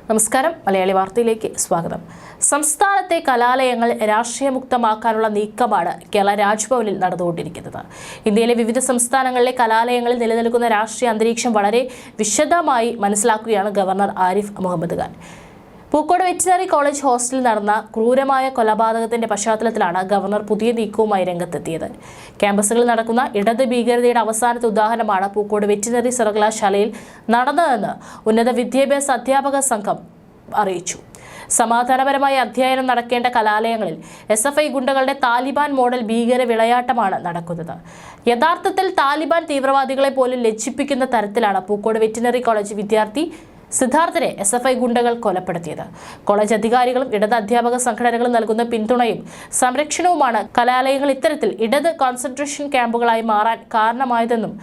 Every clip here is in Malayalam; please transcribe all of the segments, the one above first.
നമസ്കാരം, മലയാളി വാർത്തയിലേക്ക് സ്വാഗതം. സംസ്ഥാനത്തെ കലാലയങ്ങൾ രാഷ്ട്രീയമുക്തമാക്കാനുള്ള നീക്കമാണ് കേരള രാജ്ഭവനിൽ നടന്നുകൊണ്ടിരിക്കുന്നത്. ഇന്ത്യയിലെ വിവിധ സംസ്ഥാനങ്ങളിലെ കലാലയങ്ങളിൽ നിലനിൽക്കുന്ന രാഷ്ട്രീയ അന്തരീക്ഷം വളരെ വിശദമായി മനസ്സിലാക്കുകയാണ് governor Arif Muhammad Khan. Pookode veterinary college ഹോസ്റ്റലിൽ നടന്ന ക്രൂരമായ കൊലപാതകത്തിന്റെ പശ്ചാത്തലത്തിലാണ് ഗവർണർ പുതിയ നീക്കവുമായി രംഗത്തെത്തിയത്. ക്യാമ്പസുകളിൽ നടക്കുന്ന ഇടത് ഭീകരതയുടെ അവസാനത്തെ ഉദാഹരണമാണ് പൂക്കോട് വെറ്റിനറി സർവകലാശാലയിൽ നടന്നതെന്ന് ഉന്നത വിദ്യാഭ്യാസ അധ്യാപക സംഘം അറിയിച്ചു. സമാധാനപരമായ അധ്യയനം നടക്കേണ്ട കലാലയങ്ങളിൽ SFI ഗുണ്ടകളുടെ താലിബാൻ മോഡൽ ഭീകര വിളയാട്ടമാണ് നടക്കുന്നത്. യഥാർത്ഥത്തിൽ താലിബാൻ തീവ്രവാദികളെ പോലും ലജ്ജിപ്പിക്കുന്ന തരത്തിലാണ് പൂക്കോട് വെറ്റിനറി കോളേജ് വിദ്യാർത്ഥി സിദ്ധാർത്ഥനെ SFI ഗുണ്ടകൾ കൊലപ്പെടുത്തിയത്. കോളേജ് അധികാരികളും ഇടത് അധ്യാപക സംഘടനകളും നൽകുന്ന പിന്തുണയും സംരക്ഷണവുമാണ് കലാലയങ്ങൾ ഇത്തരത്തിൽ ഇടത് കോൺസെൻട്രേഷൻ ക്യാമ്പുകളായി മാറാൻ കാരണമായതെന്നും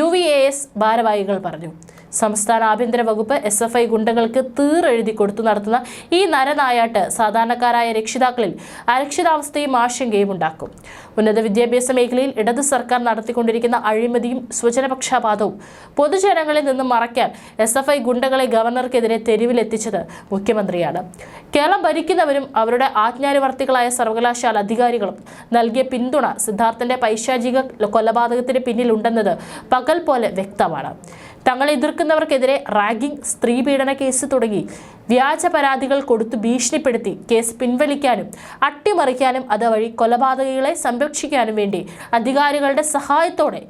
UVAS ഭാരവാഹികൾ പറഞ്ഞു. സംസ്ഥാന ആഭ്യന്തര വകുപ്പ് SFI ഗുണ്ടകൾക്ക് തീറെഴുതി കൊടുത്തു നടത്തുന്ന ഈ നരനായാട്ട് സാധാരണക്കാരായ രക്ഷിതാക്കളിൽ അരക്ഷിതാവസ്ഥയും ആശങ്കയും ഉണ്ടാക്കും. ഉന്നത വിദ്യാഭ്യാസ മേഖലയിൽ ഇടത് സർക്കാർ നടത്തിക്കൊണ്ടിരിക്കുന്ന അഴിമതിയും സ്വജനപക്ഷപാതവും പൊതുജനങ്ങളിൽ നിന്നും മറയ്ക്കാൻ SFI ഗുണ്ടകളെ ഗവർണർക്കെതിരെ തെരുവിലെത്തിച്ചത് മുഖ്യമന്ത്രിയാണ്. കേരളം ഭരിക്കുന്നവരും അവരുടെ ആജ്ഞാനുവർത്തികളായ സർവകലാശാല അധികാരികളും നൽകിയ പിന്തുണ സിദ്ധാർത്ഥന്റെ പൈശാചിക കൊലപാതകത്തിന് പിന്നിലുണ്ടെന്നത് പകൽ പോലെ വ്യക്തമാണ്. തങ്ങളെ എതിർക്കുന്നവർക്കെതിരെ റാഗിംഗ്, സ്ത്രീ പീഡന കേസ് തുടങ്ങി വ്യാജ പരാതികൾ കൊടുത്തു ഭീഷണിപ്പെടുത്തി കേസ് പിൻവലിക്കാനും അട്ടിമറിക്കാനും അതുവഴി കൊലപാതകികളെ സംരക്ഷിക്കാനും വേണ്ടി അധികാരികളുടെ സഹായത്തോടെ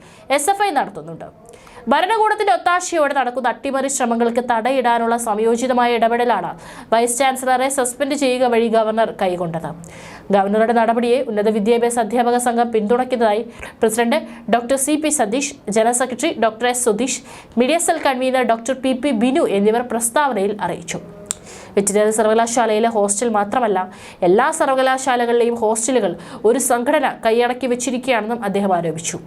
SFI നടത്തുന്നുണ്ട്. ഭരണകൂടത്തിന്റെ ഒത്താശയോടെ നടക്കുന്ന അട്ടിമറി ശ്രമങ്ങൾക്ക് തടയിടാനുള്ള സംയോജിതമായ ഇടപെടലാണ് വൈസ് ചാൻസലറെ സസ്പെൻഡ് ചെയ്യുക വഴി ഗവർണർ കൈക്കൊണ്ടത്. ഗവർണറുടെ നടപടിയെ ഉന്നത വിദ്യാഭ്യാസ അധ്യാപക സംഘം പിന്തുണയ്ക്കുന്നതായി president doctor CP Satheesh, general secretary doctor S Sudheesh, media cell convener doctor PP Binu എന്നിവർ പ്രസ്താവനയിൽ അറിയിച്ചു. വെറ്റിനറി സർവകലാശാലയിലെ ഹോസ്റ്റൽ മാത്രമല്ല, എല്ലാ സർവകലാശാലകളിലെയും ഹോസ്റ്റലുകൾ ഒരു സംഘടന കൈയടക്കി വെച്ചിരിക്കുകയാണെന്നും അദ്ദേഹം ആരോപിച്ചു.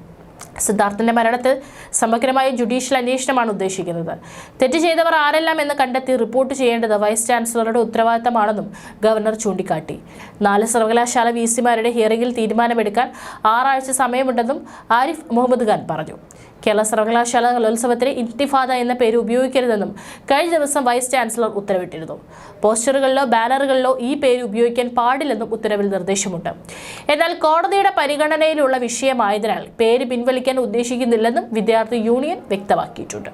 സിദ്ധാർത്ഥന്റെ മരണത്തിൽ സമഗ്രമായ ജുഡീഷ്യൽ അന്വേഷണമാണ് ഉദ്ദേശിക്കുന്നത്. തെറ്റ് ചെയ്തവർ ആരെല്ലാം എന്ന് കണ്ടെത്തി റിപ്പോർട്ട് ചെയ്യേണ്ടത് വൈസ് ചാൻസലറുടെ ഉത്തരവാദിത്തമാണെന്നും ഗവർണർ ചൂണ്ടിക്കാട്ടി. 4 സർവകലാശാല VCമാരുടെ ഹിയറിംഗിൽ തീരുമാനമെടുക്കാൻ 6 ആഴ്ച സമയമുണ്ടെന്നും ആരിഫ് മുഹമ്മദ് ഖാൻ പറഞ്ഞു. കേരള സർവകലാശാല കലോത്സവത്തിന് ഇന്തിഫാദ എന്ന പേര് ഉപയോഗിക്കരുതെന്നും കഴിഞ്ഞ ദിവസം വൈസ് ചാൻസലർ ഉത്തരവിട്ടിരുന്നു. പോസ്റ്ററുകളിലോ ബാനറുകളിലോ ഈ പേര് ഉപയോഗിക്കാൻ പാടില്ലെന്നും ഉത്തരവിൽ നിർദ്ദേശമുണ്ട്. എന്നാൽ കോടതിയുടെ പരിഗണനയിലുള്ള വിഷയമായതിനാൽ പേര് പിൻവലിക്കാൻ ഉദ്ദേശിക്കുന്നില്ലെന്നും വിദ്യാർത്ഥി യൂണിയൻ വ്യക്തമാക്കിയിട്ടുണ്ട്.